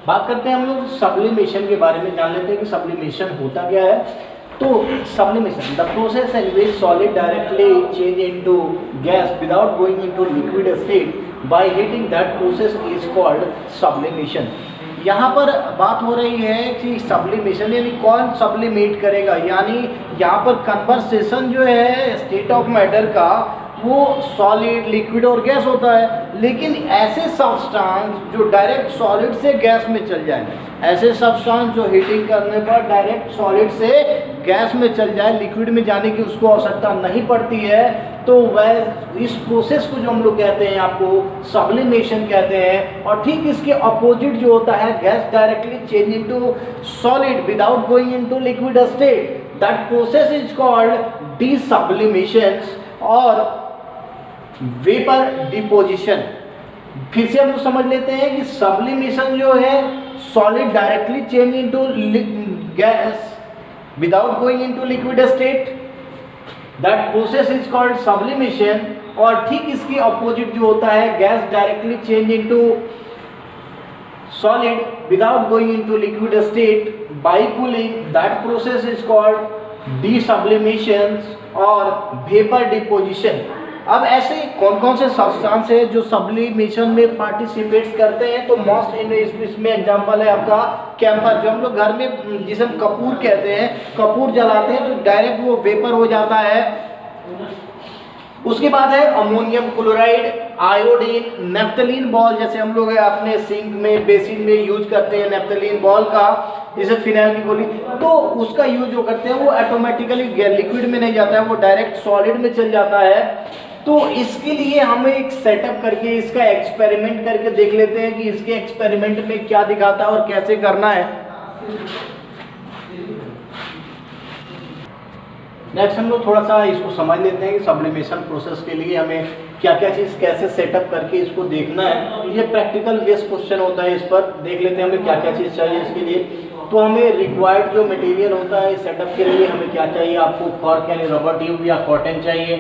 बात करते हैं हम लोग सब्लिमेशन के बारे में, जान लेते हैं कि सब्लिमेशन होता क्या है। तो sublimation the process in which solid directly change into gas without going into liquid state by heating, that process is called sublimation. यहाँ पर बात हो रही है कि सब्लिमेशन यानी कौन सब्लिमेट करेगा, यानी यहाँ पर कन्वर्सेशन जो है स्टेट ऑफ मैटर का वो सॉलिड, लिक्विड और गैस होता है। लेकिन ऐसे सब्सटेंस जो डायरेक्ट सॉलिड से गैस में चल जाए, ऐसे सब्सटेंस जो हीटिंग करने पर डायरेक्ट सॉलिड से गैस में चल जाए, लिक्विड में जाने की उसको आवश्यकता नहीं पड़ती है, तो वह इस प्रोसेस को जो हम लोग कहते हैं आपको सब्लिमेशन कहते हैं। और ठीक इसके अपोजिट जो होता है gas directly change into solid without going into liquid state, that process is called desublimation और वेपर डिपोजिशन। फिर से हम लोग समझ लेते हैं कि सब्लिमेशन जो है solid directly change into gas without going into liquid state, that process is called sublimation. और ठीक इसकी अपोजिट जो होता है gas directly change into solid without going into liquid state by cooling, that process is called desublimation और vapour deposition. अब ऐसे कौन कौन से सब्सटेंस है जो सब्लिमेशन में पार्टिसिपेट करते हैं, तो मोस्ट इसमें एग्जांपल है आपका कैम्फर, जो हम लोग घर में जिसे हम कपूर कहते हैं, कपूर जलाते हैं तो डायरेक्ट वो वेपर हो जाता है। उसके बाद है ammonium chloride, iodine, naphthalene ball, जैसे हम लोग अपने सिंक में बेसिन में यूज करते हैं नेफ्थलीन बॉल का, जैसे फिनाइल की गोली, तो उसका यूज जो करते हैं वो ऑटोमेटिकली लिक्विड में नहीं जाता है, वो डायरेक्ट सॉलिड में चल जाता है। तो इसके लिए हमें एक सेटअप करके इसका एक्सपेरिमेंट करके देख लेते हैं कि इसके एक्सपेरिमेंट में क्या दिखाता है और कैसे करना है। नेक्स्ट हम लोग थोड़ा सा इसको समझ लेते हैं कि सब्लिमेशन प्रोसेस के लिए हमें क्या क्या चीज़ कैसे सेटअप करके इसको देखना है। ये प्रैक्टिकल बेस्ड क्वेश्चन होता है, इस पर देख लेते हैं हमें क्या क्या चीज़ चाहिए इसके लिए। तो हमें रिक्वायर्ड जो मटेरियल होता है सेटअप के लिए हमें क्या चाहिए, आपको कॉर्क यानी रबर ट्यूब या कॉटन चाहिए,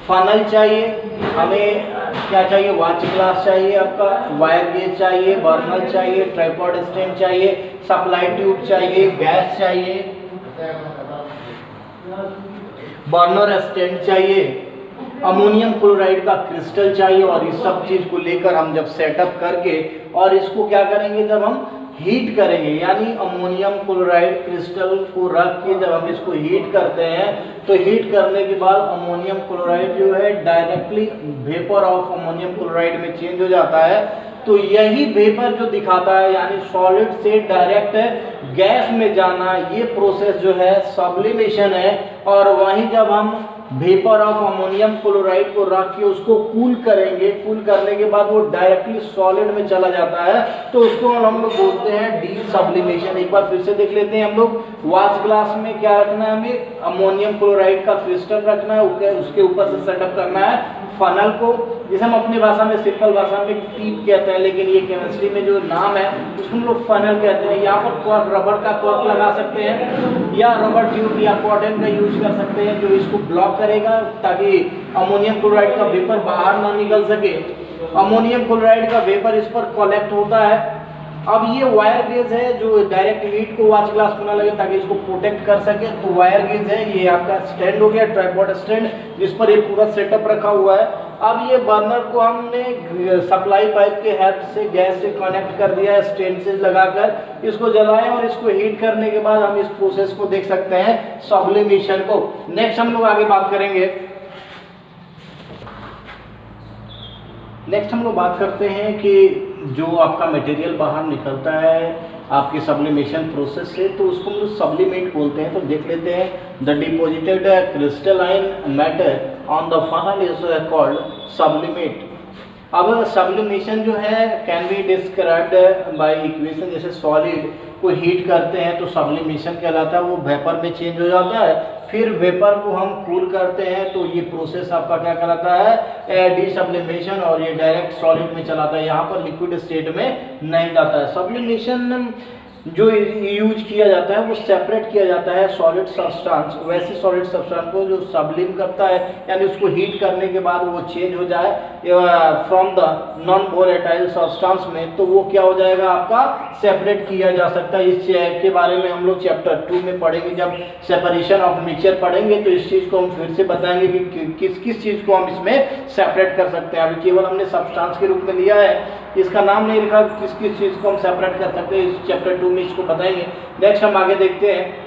फनल चाहिए, हमें क्या चाहिए, वॉच ग्लास चाहिए, आपका वायर गेज चाहिए, बर्नर चाहिए, ट्राइपॉड स्टैंड चाहिए, सप्लाई ट्यूब चाहिए, गैस चाहिए, बर्नर स्टैंड चाहिए, अमोनियम क्लोराइड का क्रिस्टल चाहिए। और इस सब चीज़ को लेकर हम जब सेटअप करके और इसको क्या करेंगे, जब हम हीट करेंगे, यानी अमोनियम क्लोराइड क्रिस्टल को रख के जब हम इसको हीट करते हैं, तो हीट करने के बाद अमोनियम क्लोराइड जो है directly vapour of ammonium chloride में चेंज हो जाता है। तो यही वेपर जो दिखाता है यानी सॉलिड से डायरेक्ट गैस में जाना, ये प्रोसेस जो है सब्लिमेशन है। और वहीं जब हम वेपर ऑफ अमोनियम क्लोराइड को रख के उसको कूल करेंगे, कूल करने के बाद वो डायरेक्टली सॉलिड में चला जाता है, तो उसको हम लोग बोलते हैं डीसब्लिमेशन। एक बार फिर से देख लेते हैं हम लोग। वॉच ग्लास में क्या रखना है, हमें अमोनियम क्लोराइड का क्रिस्टल रखना है, उसके ऊपर से सेटअप करना है फनल को, जिसे हम अपनी भाषा में सिंपल भाषा में टीप कहते हैं, लेकिन ये केमिस्ट्री में जो नाम है उसको हम लोग फनल कहते हैं। यहाँ पर कॉर्क, रबर का कॉर्क लगा सकते हैं या रबर ट्यूब या कॉटन का यूज कर सकते हैं, जो इसको ब्लॉक करेगा ताकि अमोनियम क्लोराइड का वेपर बाहर ना निकल सके। अमोनियम क्लोराइड का वेपर इस पर कलेक्ट होता है। अब ये वायर गेज है जो डायरेक्ट हीट को वॉच ग्लास में ना लगे ताकि इसको प्रोटेक्ट कर सके, तो वायर गेज है। ये आपका स्टैंड हो गया, ट्राइपॉड स्टैंड, जिस पर ये पूरा सेटअप रखा हुआ है। अब ये बर्नर को हमने सप्लाई पाइप के हेल्प से गैस से कनेक्ट कर दिया है, स्टैंड से लगाकर इसको जलाएं और इसको हीट करने के बाद हम इस प्रोसेस को देख सकते हैं सब्लिमेशन को। नेक्स्ट हम लोग आगे बात करेंगे। नेक्स्ट हम लोग बात करते हैं कि जो आपका मटेरियल बाहर निकलता है आपके सब्लिमेशन प्रोसेस से, तो उसको हम लोग सब्लिमेट बोलते हैं। तो देख लेते हैं, the deposited crystalline matter on the funnel is called sublimate. अब सब्लिमेशन जो है can be described by equation, जैसे सॉलिड को हीट करते हैं तो सब्लिमेशन कहलाता है, वो वेपर में चेंज हो जाता है। फिर वेपर को हम कूल करते हैं तो ये प्रोसेस आपका क्या कहलाता है, डीसब्लिमेशन, और ये डायरेक्ट सॉलिड में चलाता है, यहाँ पर लिक्विड स्टेट में नहीं जाता है। सब्लिमेशन जो यूज किया जाता है वो सेपरेट किया जाता है सॉलिड सब्सटेंस, वैसे सॉलिड सब्सटेंस को जो सबलिम करता है, यानी उसको हीट करने के बाद वो चेंज हो जाए from the non volatile substance में, तो वो क्या हो जाएगा आपका सेपरेट किया जा सकता है। इस के बारे में हम लोग चैप्टर 2 में पढ़ेंगे, जब सेपरेशन ऑफ मिक्सचर पढ़ेंगे तो इस चीज़ को हम फिर से बताएंगे कि किस किस चीज़ को हम इसमें सेपरेट कर सकते हैं। अभी केवल हमने सब्सटेंस के रूप में लिया है, इसका नाम नहीं लिखा, किस किस चीज़ को हम सेपरेट कर सकते हैं, इस चैप्टर 2 में इसको बताएंगे। नेक्स्ट हम आगे देखते हैं।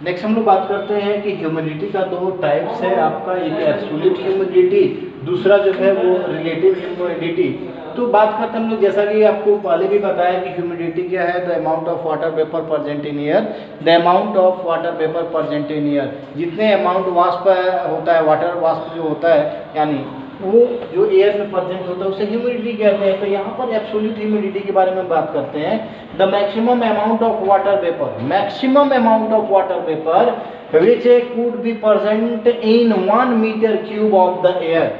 नेक्स्ट हम लोग बात करते हैं कि ह्यूमिडिटी का दो टाइप्स है आपका, एक एब्सोल्यूट ह्यूमिडिटी, दूसरा जो है वो रिलेटिव ह्यूमिडिटी। तो बात करते हैं हम लोग, जैसा कि आपको पहले भी बताया कि ह्यूमिडिटी क्या है, the amount of water vapour present in air, the amount of water vapour present in air, जितने अमाउंट वाष्प होता है, वाटर वाष्प जो होता है, यानी वो जो एयर में प्रेजेंट होता है उसे ह्यूमिडिटी कहते हैं। तो यहाँ पर एब्सोल्यूट ह्यूमिडिटी के बारे में बात करते हैं। The maximum amount of water vapour, maximum amount of water vapour which could be present in 1 metre cube of the air,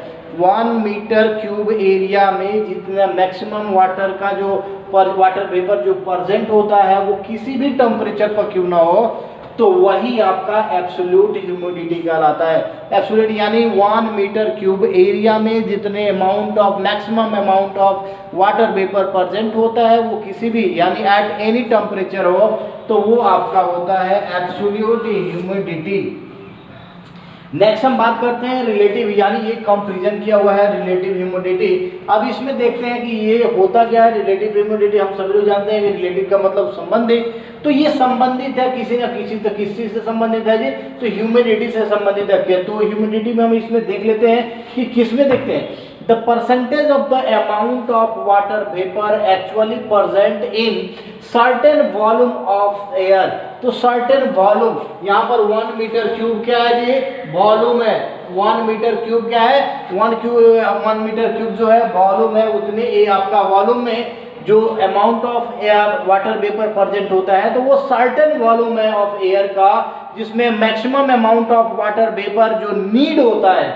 1 metre cube area में जितना मैक्सिमम वाटर का जो वाटर वेपर जो प्रेजेंट होता है वो किसी भी टेम्परेचर पर क्यों ना हो, तो वही आपका एब्सोल्यूट ह्यूमिडिटी कहलाता है। एब्सोल्यूट यानी 1 मीटर क्यूब एरिया में जितने amount of maximum amount of water vapour present होता है वो किसी भी यानी एट एनी टेम्परेचर हो, तो वो आपका होता है एब्सोल्यूट ह्यूमिडिटी। नेक्स्ट हम बात करते हैं रिलेटिव, यानी ये कंपैरिजन किया हुआ है रिलेटिव ह्यूमिडिटी। अब इसमें देखते हैं कि ये होता क्या है। रिलेटिव ह्यूमिडिटी हम सभी लोग जानते हैं कि रिलेटिव का मतलब संबंधित, तो ये संबंधित है किसी न किसी, तो किस चीज से संबंधित है जी, तो ह्यूमिडिटी से संबंधित है। तो ह्यूमिडिटी में हम इसमें देख लेते हैं कि किस में देखते हैं, the percentage of the amount of water vapor actually present in certain volume of air। तो certain volume, यहाँ पर 1 मीटर क्यूब क्या है जी, वॉल्यूम है। 1 मीटर क्यूब क्या है, 1 मीटर क्यूब जो है वॉल्यूम है, उतने ये आपका वॉल्यूम में जो amount of air water vapour present होता है, तो वो सर्टेन वॉल्यूम है ऑफ एयर का, जिसमें maximum amount of water vapour जो नीड होता है,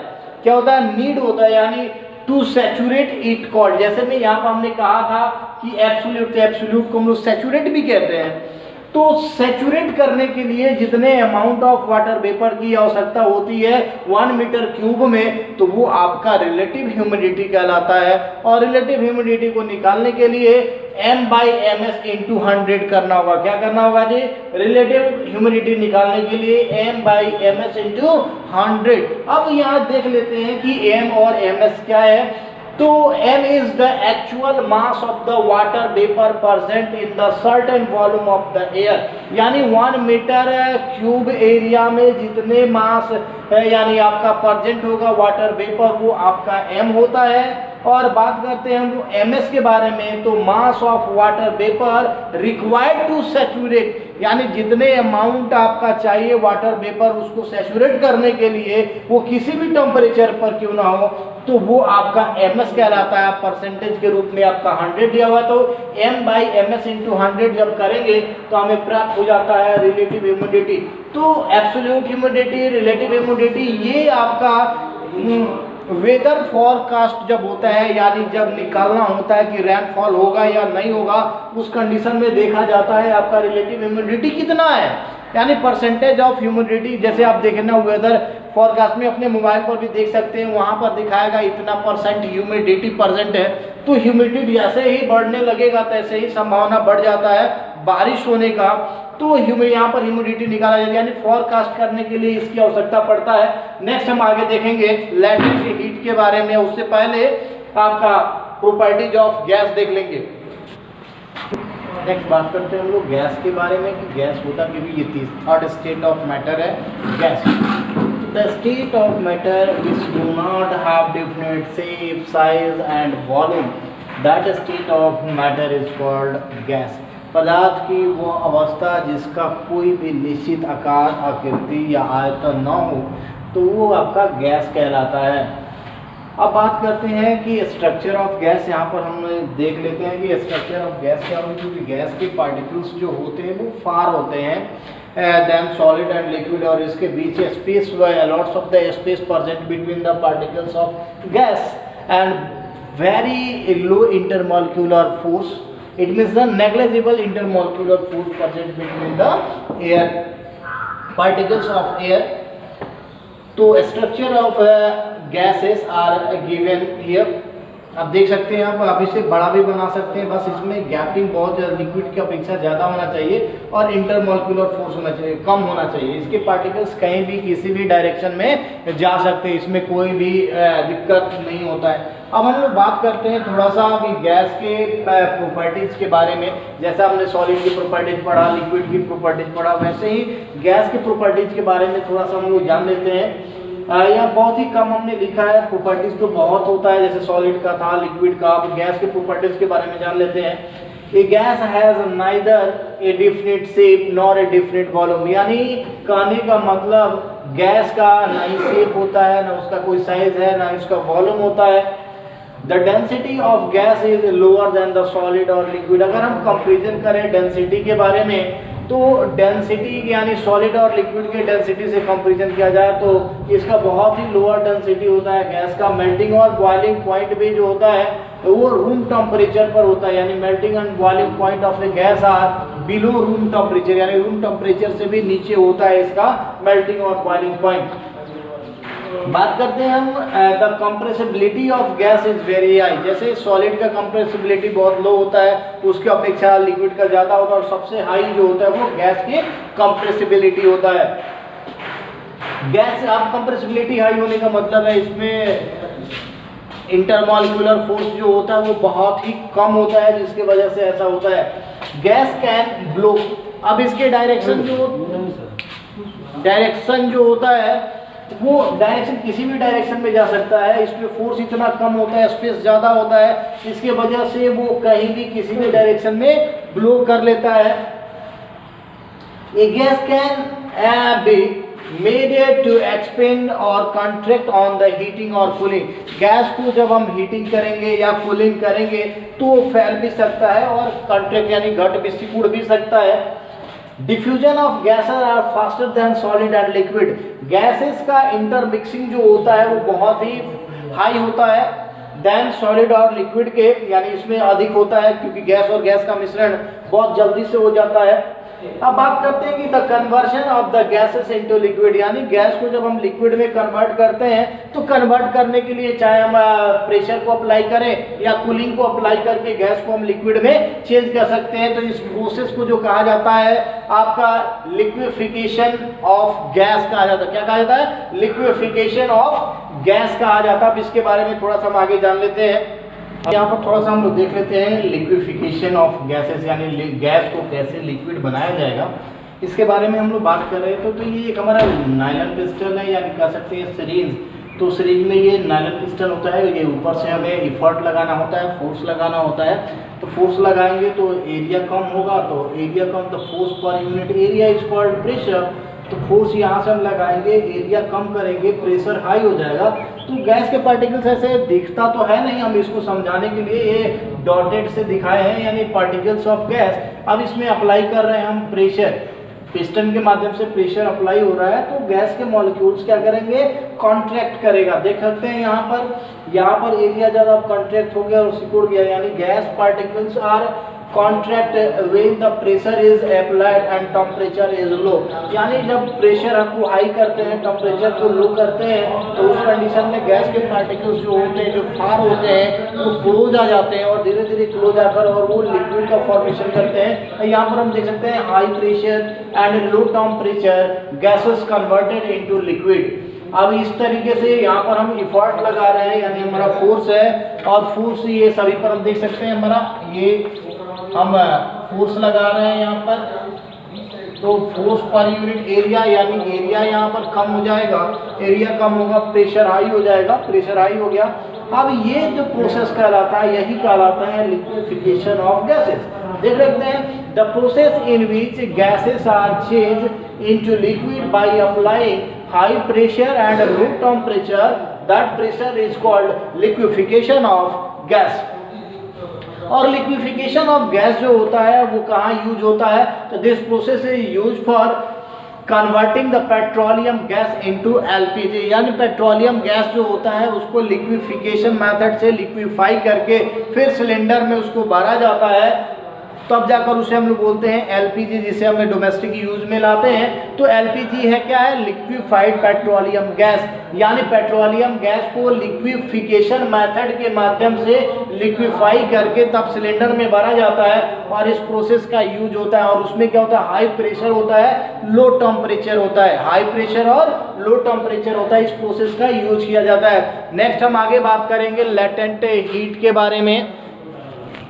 क्या होता है, नीड होता है, यानी टू सैचुरेट इट कॉल्ड। जैसे में यहाँ पर हमने कहा था कि एब्सोल्यूट, एब्सोल्यूट को हम लोग सैचुरेट भी कहते हैं। तो सैचुरेट करने के लिए जितने अमाउंट ऑफ वाटर वेपर की आवश्यकता होती है 1 मीटर क्यूब में, तो वो आपका रिलेटिव ह्यूमिडिटी कहलाता है। और रिलेटिव ह्यूमिडिटी को निकालने के लिए m/ms × 100 करना होगा। क्या करना होगा जी, रिलेटिव ह्यूमिडिटी निकालने के लिए m/ms × 100। अब यहाँ देख लेते हैं कि m और ms क्या है। तो m is the actual mass of the water vapor present in the certain volume of the air, यानी 1 मीटर क्यूब एरिया में जितने मास यानी आपका प्रेजेंट होगा वाटर वेपर, वो आपका m होता है। और बात करते हैं हम लोग ms के बारे में, तो mass of water vapour required to saturate, यानी जितने अमाउंट आपका चाहिए वाटर वेपर उसको सैचुरेट करने के लिए, वो किसी भी टेम्परेचर पर क्यों ना हो, तो वो आपका ms कहलाता है। परसेंटेज के रूप में आपका 100 दिया हुआ, तो m/ms × 100 जब करेंगे तो हमें प्राप्त हो जाता है रिलेटिव ह्यूमिडिटी। तो एब्सोल्यूट ह्यूमिडिटी, रिलेटिव ह्यूमिडिटी, ये आपका वेदर फॉरकास्ट जब होता है, यानी जब निकालना होता है कि रेनफॉल होगा या नहीं होगा, उस कंडीशन में देखा जाता है आपका रिलेटिव ह्यूमिडिटी कितना है, यानी परसेंटेज ऑफ ह्यूमिडिटी। जैसे आप देखें ना वेदर फॉरकास्ट में, अपने मोबाइल पर भी देख सकते हैं, वहाँ पर दिखाएगा इतना % ह्यूमिडिटी प्रेजेंट है। तो ह्यूमिडिटी जैसे ही बढ़ने लगेगा तैसे ही संभावना बढ़ जाता है बारिश होने का। तो यहाँ पर ह्यूमिडिटी निकाला जाता है, यानी फॉरकास्ट करने के लिए इसकी आवश्यकता पड़ता है। नेक्स्ट हम आगे देखेंगे लैटेंट हीट के बारे में, उससे पहले आपका प्रॉपर्टीज ऑफ गैस देख लेंगे। नेक्स्ट बात करते हैं हम लोग गैस के बारे में कि गैस होता क्योंकि ये थर्ड स्टेट ऑफ मैटर है gas. The state of matter which do not have definite shape, size and volume, that state of matter is called gas. पदार्थ की वो अवस्था जिसका कोई भी निश्चित आकार, आकृति या आयतन न हो, तो वो आपका गैस कहलाता है। अब बात करते हैं कि स्ट्रक्चर ऑफ गैस, यहाँ पर हम देख लेते हैं कि स्ट्रक्चर ऑफ गैस क्या होगी। क्योंकि गैस के पार्टिकल्स जो होते हैं वो फार होते हैं देन सॉलिड एंड लिक्विड, और इसके बीच space, lots of the space present between the particles of gas and very low intermolecular force, It means the negligible intermolecular force present between the air particles of air. तो structure of gases are given here. आप देख सकते हैं, आप इसे बड़ा भी बना सकते हैं, बस इसमें गैपिंग बहुत लिक्विड की अपेक्षा ज़्यादा होना चाहिए और इंटरमोलिकुलर फोर्स होना चाहिए, कम होना चाहिए। इसके पार्टिकल्स कहीं भी किसी भी डायरेक्शन में जा सकते हैं, इसमें कोई भी दिक्कत नहीं होता है। अब हम लोग बात करते हैं थोड़ा सा कि गैस के प्रॉपर्टीज़ के बारे में। जैसा हमने सॉलिड की प्रॉपर्टीज पढ़ा, लिक्विड की प्रॉपर्टीज पढ़ा, वैसे ही गैस की प्रॉपर्टीज के बारे में थोड़ा सा हम लोग जान लेते हैं। यहाँ बहुत ही कम हमने लिखा है, प्रॉपर्टीज तो बहुत होता है, जैसे सॉलिड का था, लिक्विड का। अब गैस के प्रॉपर्टीज के बारे में जान लेते हैं। A gas has neither a definite shape nor a definite volume, यानी कहने का मतलब गैस का ना ही शेप होता है, ना उसका कोई साइज है, ना उसका वॉल्यूम होता है। The density of gas is lower than the solid और लिक्विड। अगर हम कंपेरिजन करें डेंसिटी के बारे में, तो डेंसिटी यानी सॉलिड और लिक्विड के डेंसिटी से कंपैरिजन किया जाए तो इसका बहुत ही लोअर डेंसिटी होता है गैस का। मेल्टिंग और बॉइलिंग पॉइंट भी जो होता है वो रूम टेम्परेचर पर होता है, यानी melting and boiling point of a gas are below room temperature, यानी रूम टेम्परेचर से भी नीचे होता है इसका मेल्टिंग और बॉइलिंग पॉइंट। बात करते हैं हम the compressibility of gas is very high. जैसे सॉलिड का कंप्रेसिबिलिटी बहुत लो होता है, उसकी अपेक्षा लिक्विड का ज़्यादा होता है, और सबसे हाई जो होता है वो गैस की कंप्रेसिबिलिटी होता है। गैस अब कंप्रेसिबिलिटी हाई होने का मतलब है इसमें इंटरमॉलिक्यूलर फोर्स जो होता है वो बहुत ही कम होता है, जिसकी वजह से ऐसा होता है। Gas can blow. अब इसके डायरेक्शन जो होता है वो डायरेक्शन किसी भी डायरेक्शन में जा सकता है, इसमें फोर्स इतना कम होता है, स्पेस ज़्यादा होता है, इसके वजह से वो कहीं भी किसी भी डायरेक्शन में ब्लो कर लेता है। A gas can be made to expand और कॉन्ट्रैक्ट ऑन द हीटिंग और कूलिंग। गैस को जब हम हीटिंग करेंगे या कूलिंग करेंगे तो फैल भी सकता है और कॉन्ट्रैक्ट यानी घट भी, सिकुड़ भी सकता है। Diffusion of gases are faster than solid and liquid. Gases का इंटरमिक्सिंग जो होता है वो बहुत ही हाई होता है देन सॉलिड और लिक्विड के, यानी इसमें अधिक होता है क्योंकि गैस और गैस का मिश्रण बहुत जल्दी से हो जाता है। अब बात करते हैं कि the conversion of the gases into liquid, यानी गैस को जब हम लिक्विड में कन्वर्ट करते हैं तो कन्वर्ट करने के लिए चाहे हम प्रेशर को अप्लाई करें या कूलिंग को अप्लाई करके गैस को हम लिक्विड में चेंज कर सकते हैं। तो इस प्रोसेस को जो कहा जाता है आपका लिक्विफिकेशन ऑफ गैस कहा जाता है। क्या कहा जाता है? लिक्विफिकेशन ऑफ गैस कहा जाता है। अब इसके बारे में थोड़ा सा हम आगे जान लेते हैं। यहाँ पर थोड़ा सा हम लोग देख लेते हैं लिक्विफिकेशन ऑफ गैसेस, यानी गैस को कैसे लिक्विड बनाया जाएगा, इसके बारे में हम लोग बात कर रहे थे। तो ये एक हमारा नायलॉन पिस्टन है, यानी कह सकते हैं सीरीज। तो सीरीज में ये नायलॉन पिस्टन होता है, ये ऊपर से हमें इफर्ट लगाना होता है, फोर्स लगाना होता है। तो फोर्स लगाएंगे तो एरिया कम होगा, तो एरिया कम तो force per unit area is called pressure. तो फोर्स यहाँ से हम लगाएंगे, एरिया कम करेंगे, प्रेशर हाई हो जाएगा। तो गैस के पार्टिकल्स ऐसे दिखता तो है नहीं, हम इसको समझाने के लिए ये डॉटेड से दिखाए हैं, यानी पार्टिकल्स ऑफ गैस। अब इसमें अप्लाई कर रहे हैं हम प्रेशर, पिस्टन के माध्यम से प्रेशर अप्लाई हो रहा है, तो गैस के मॉलिक्यूल्स क्या करेंगे? कॉन्ट्रैक्ट करेगा। देख सकते हैं यहाँ पर एरिया ज़्यादा कॉन्ट्रैक्ट हो गया और सिकुड़ गया, यानी gas particles are contract when the pressure is applied and temperature is low. यानी जब प्रेशर आपको हाई करते हैं, टेम्परेचर को लो करते हैं, तो उस कंडीशन में गैस के पार्टिकल्स जो होते हैं, जो फार होते हैं, वो क्लोज आ जाते हैं और धीरे धीरे क्लोज आकर और वो लिक्विड का फॉर्मेशन करते हैं। यहाँ पर हम देख सकते हैं high pressure and low temperature gases converted into liquid. अब इस तरीके से यहाँ पर हम इफर्ट लगा रहे हैं, यानी हमारा फोर्स है, और फोर्स ये सभी पर हम देख सकते हैं हमारा ये हम फोर्स लगा रहे हैं यहाँ पर। तो फोर्स पर यूनिट एरिया, यानी एरिया यहाँ पर कम हो जाएगा, एरिया कम होगा, प्रेशर हाई हो जाएगा, प्रेशर हाई हो गया। अब ये जो प्रोसेस कहलाता है, यही कहलाता है लिक्विफिकेशन ऑफ गैसेस। देख लेते हैं the process in which gases are change into liquid by applying high pressure and low temperature, that pressure is called liquefication of gas. और लिक्विफिकेशन ऑफ गैस जो होता है वो कहाँ यूज होता है? तो this process is use for converting the petroleum gas into LPG, यानी पेट्रोलियम गैस जो होता है उसको लिक्विफिकेशन मेथड से लिक्विफाई करके फिर सिलेंडर में उसको भरा जाता है। तब जाकर उसे हम लोग बोलते हैं एलपीजी, जिसे हमें डोमेस्टिक यूज में लाते हैं। तो एलपीजी है क्या है, लिक्विफाइड पेट्रोलियम गैस, यानी पेट्रोलियम गैस को लिक्विफिकेशन मेथड के माध्यम से लिक्विफाई करके तब सिलेंडर में भरा जाता है और इस प्रोसेस का यूज होता है। और उसमें क्या होता है, हाई प्रेशर होता है, लो टेम्परेचर होता है, हाई प्रेशर और लो टेम्परेचर होता है, इस प्रोसेस का यूज किया जाता है। नेक्स्ट हम आगे बात करेंगे लेटेंट हीट के बारे में।